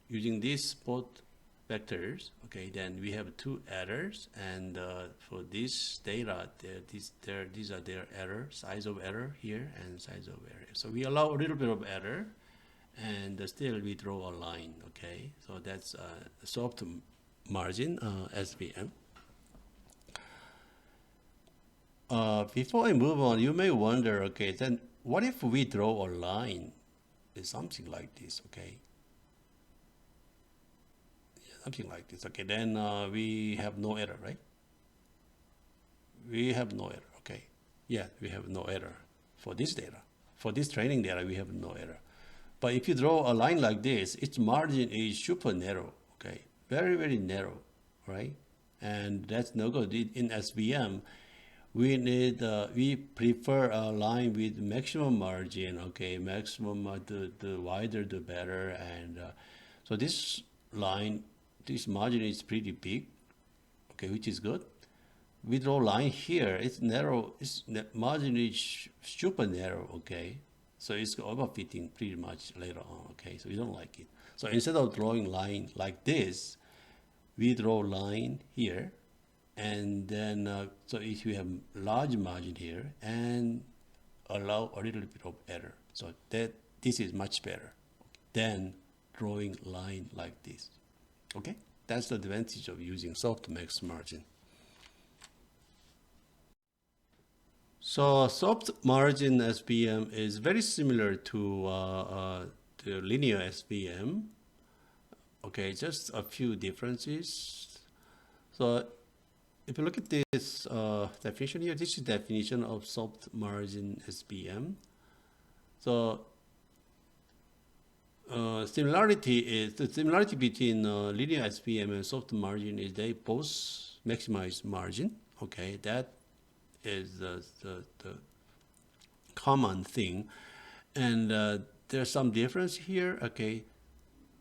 using these both vectors, okay, then we have 2 errors, and for this data, these are their error, size of error here and size of error. So we allow a little bit of error, and still we draw a line, okay? So that's soft margin SVM. Before I move on, you may wonder, okay, then what if we draw a line? Is something like this, okay? Something like this, okay, then we have no error, right? We have no error, okay. Yeah, we have no error for this data. For this training data, we have no error. But if you draw a line like this, its margin is super narrow, okay? Very, very narrow, right? And that's no good. In SVM, we prefer a line with maximum margin, okay? Maximum, the wider the better. And so this line, this margin is pretty big, okay, which is good. We draw a line here, it's narrow, margin is super narrow, okay? So it's overfitting pretty much later on, okay? So we don't like it. So instead of drawing line like this, we draw line here, and then, so if you have large margin here, and allow a little bit of error. So this is much better than drawing line like this. Okay, that's the advantage of using softmax margin. So soft margin SVM is very similar to the linear SVM. Okay, just a few differences. So if you look at this definition here, this is the definition of soft margin SVM. So the similarity between linear SVM and soft margin is they both maximize margin. Okay, that is the common thing, and there's some difference here. Okay,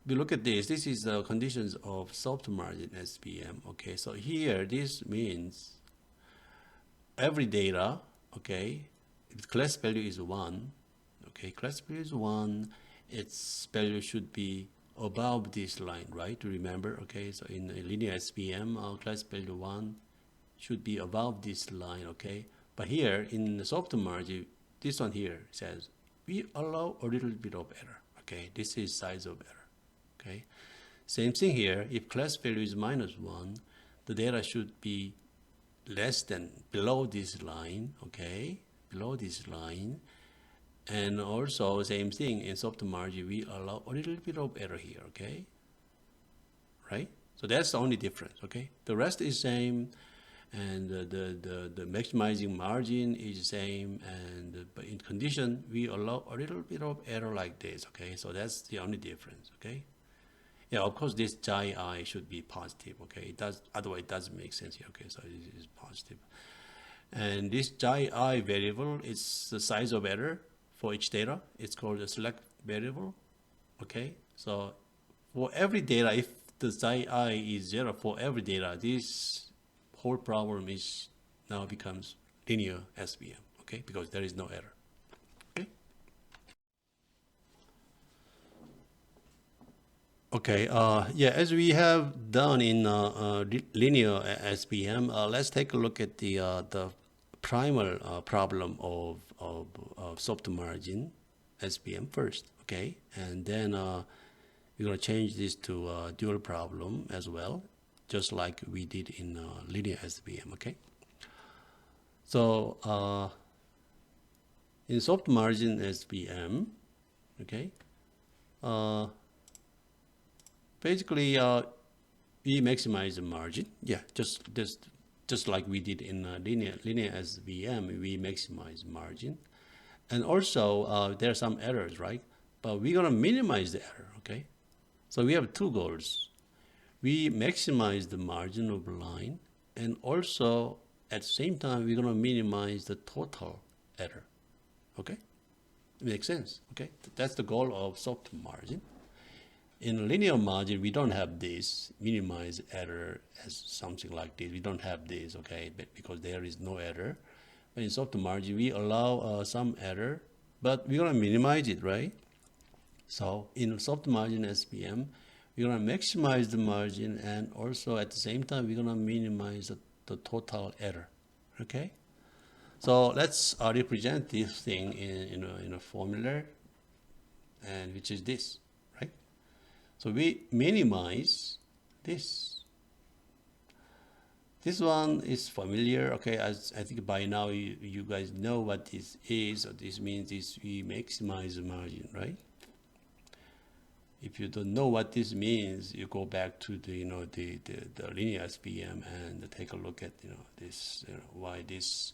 we look at this. This is the conditions of soft margin SVM. Okay, so here this means every data. Okay, if class value is 1. Okay, class value is 1. Its value should be above this line, right? To remember, okay, so in a linear SVM, our class value 1 should be above this line, okay? But here in the soft margin, this one here says we allow a little bit of error, okay? This is size of error, okay? Same thing here, if class value is -1, the data should be less than, below this line, okay? Below this line. And also, same thing, in soft margin, we allow a little bit of error here, okay? Right? So that's the only difference, okay? The rest is same, and the maximizing margin is same, and but in condition, we allow a little bit of error like this, okay? So that's the only difference, okay? Yeah, of course, this xi should be positive, okay? It does, otherwise it doesn't make sense here, okay? So it is positive. And this xi variable is the size of error for each data. It's called a select variable, okay? So for every data, if the xi is 0 for every data, this whole problem is now becomes linear SVM, okay? Because there is no error, okay? Okay, yeah, as we have done in linear SVM, let's take a look at the primal problem of soft margin SVM first, okay? And then we're going to change this to dual problem as well, just like we did in linear SVM, okay? So in soft margin SVM, okay, basically we maximize the margin. Yeah, just like we did in linear SVM, we maximize margin. And also, there are some errors, right? But we're going to minimize the error, okay? So we have two goals. We maximize the margin of the line, and also, at the same time, we're going to minimize the total error, Okay, it makes sense. Okay, that's the goal of soft margin. In linear margin, we don't have this minimize error as something like this. We don't have this, okay, because there is no error. But in soft margin, we allow some error, but we're gonna minimize it, right? So in soft margin SPM, we're gonna maximize the margin, and also at the same time, we're gonna minimize the total error, okay? So let's represent this thing in a formula, and which is this, right? So we minimize this. This one is familiar, okay? As I think by now you guys know what this is. Or this means is we maximize the margin, right? If you don't know what this means, you go back to the the linear SPM and take a look at this why this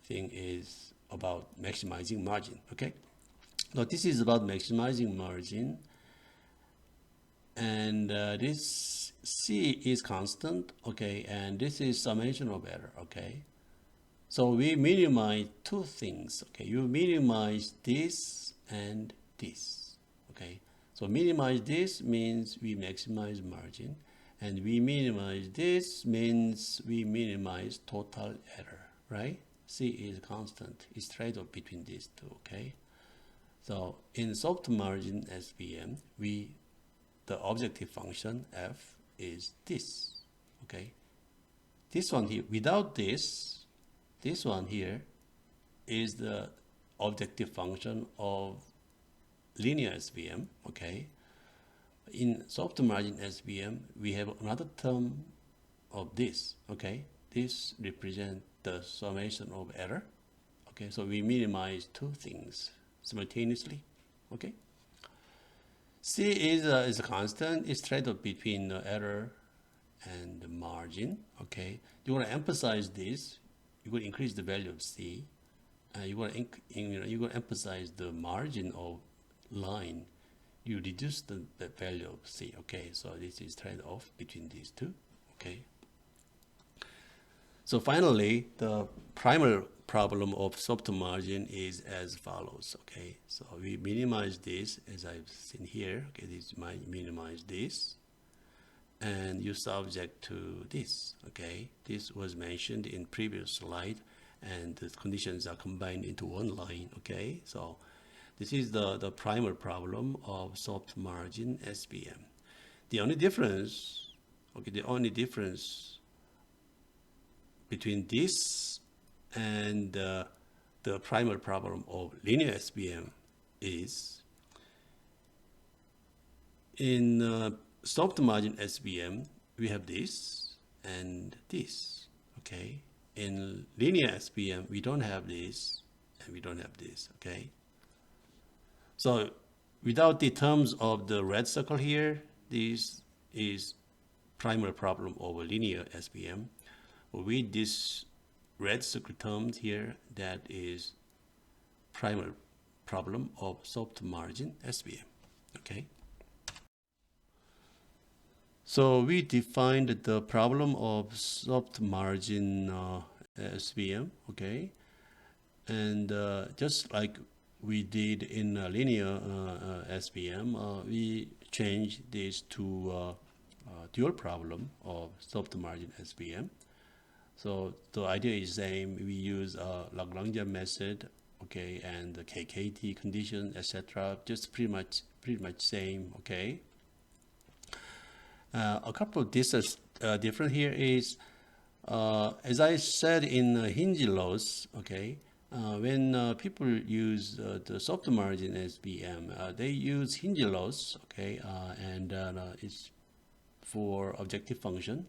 thing is about maximizing margin. Okay, so this is about maximizing margin, and this C is constant. Okay, and this is summation of error. Okay, so we minimize two things. Okay, you minimize this and this. Okay. So minimize this means we maximize margin, and we minimize this means we minimize total error, right? C is constant. It's trade-off between these two, okay? So in soft margin SVM, the objective function f is this, okay? This one here, without this one here is the objective function of linear SVM, okay? In soft margin SVM, we have another term of this, okay? This represents the summation of error, okay? So we minimize two things simultaneously, okay? C is a constant. It's trade-off between error and the margin, okay? You want to emphasize this. You want to increase the value of C. You want to emphasize the margin of line. You reduce the value of C. Okay, so this is trade-off between these two. Okay. So finally, the primal problem of soft margin is as follows. Okay, so we minimize this as I've seen here. Okay, this might minimize this, and you subject to this. Okay, this was mentioned in previous slide, and the conditions are combined into one line. Okay, so this is the primal problem of soft margin SPM. The only difference between this and the primal problem of linear SPM is in soft margin SPM we have this and this. Okay, in linear SPM we don't have this and we don't have this. Okay. So without the terms of the red circle here, this is primal problem over linear SPM. With this red circle terms here, that is primal problem of soft margin SPM. Okay. So we defined the problem of soft margin SPM. Okay, and just like we did in linear SPM, we changed this to dual problem of soft margin SPM. So the idea is same. We use Lagrangian method, okay, and the KKT condition, etc. Just pretty much same, okay. A couple of different here is, as I said in hinge loss, okay. When people use the soft margin SPM, they use hinge loss, okay, and it's for objective function.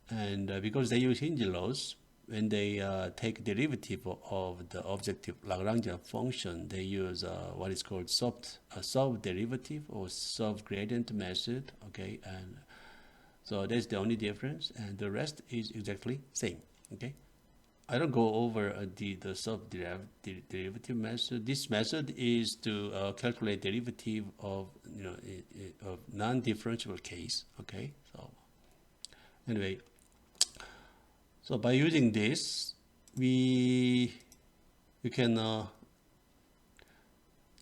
And because they use hinge loss, when they take derivative of the objective Lagrangian function, they use what is called self-derivative or self-gradient method, okay, and so that's the only difference, and the rest is exactly same, okay. I don't go over the self-derivative method. This method is to calculate derivative of of non-differentiable case. Okay, so anyway, so by using this, we can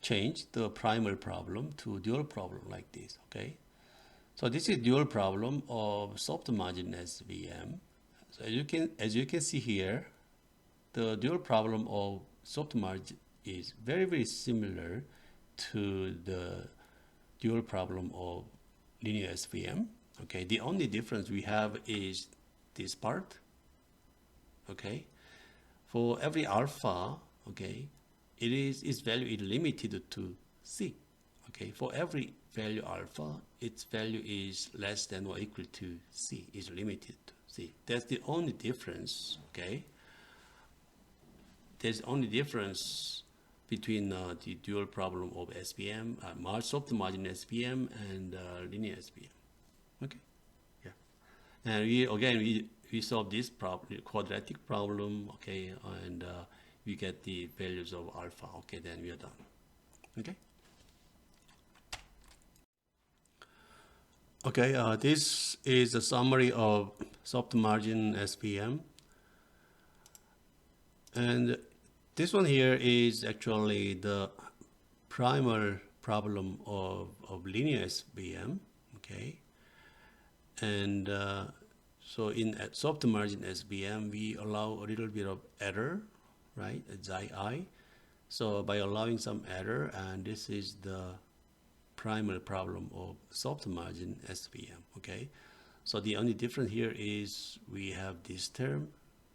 change the primal problem to dual problem like this, okay? So this is dual problem of soft margin SVM. So as you can see here, the dual problem of soft margin is very, very similar to the dual problem of linear SVM. Okay, the only difference we have is this part. Okay, for every alpha, okay, its value is limited to C. Okay, for every value alpha, its value is less than or equal to C, is limited to C. That's the only difference, okay? There's only difference between the dual problem of SVM, soft margin SVM and linear SVM, okay? Yeah. And we solve this problem, quadratic problem, okay, and we get the values of alpha, okay, then we are done, okay? Okay, this is a summary of soft margin SVM. And this one here is actually the primal problem of linear SVM, okay? And so in soft margin SVM, we allow a little bit of error, right, xi. So by allowing some error, and this is the primal problem of soft margin SVM, okay? So the only difference here is we have this term,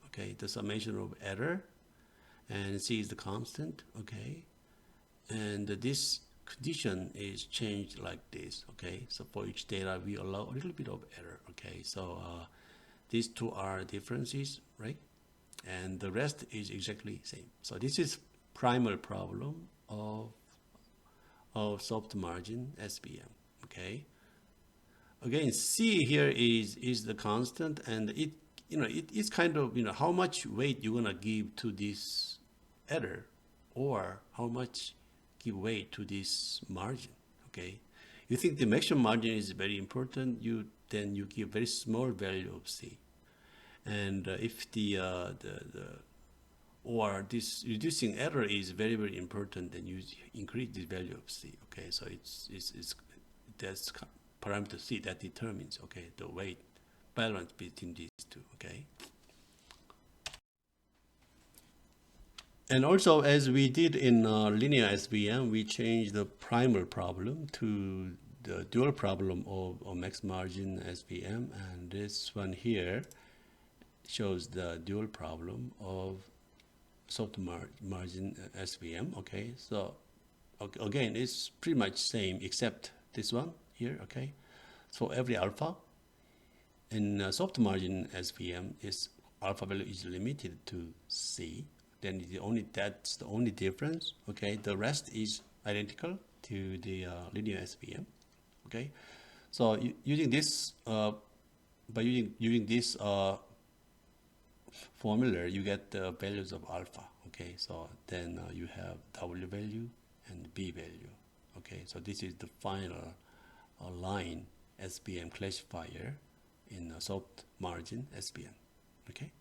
okay, the summation of error, and C is the constant, okay? And this condition is changed like this, okay? So for each data, we allow a little bit of error, okay? So these two are differences, right? And the rest is exactly same. So this is primal problem of soft margin SVM, okay? Again, C here is the constant, and it's kind of, how much weight you're gonna give to this error, or how much give weight to this margin, okay? You think the maximum margin is very important, then you give very small value of C. And if or this reducing error is very, very important, then you increase the value of C, okay? So that's parameter C that determines, okay, the weight balance between these two, okay? And also, as we did in linear SVM, we changed the primal problem to the dual problem of max margin SVM, and this one here shows the dual problem of soft margin SVM, okay? So again, it's pretty much same except this one here, okay? So every alpha in soft margin SVM is alpha value is limited to C. Then that's the only difference, okay? The rest is identical to the linear SVM, okay? So using this, by using this formula, you get the values of alpha, okay? So then you have W value and B value, okay? So this is the final line SVM classifier in soft margin SVM, okay?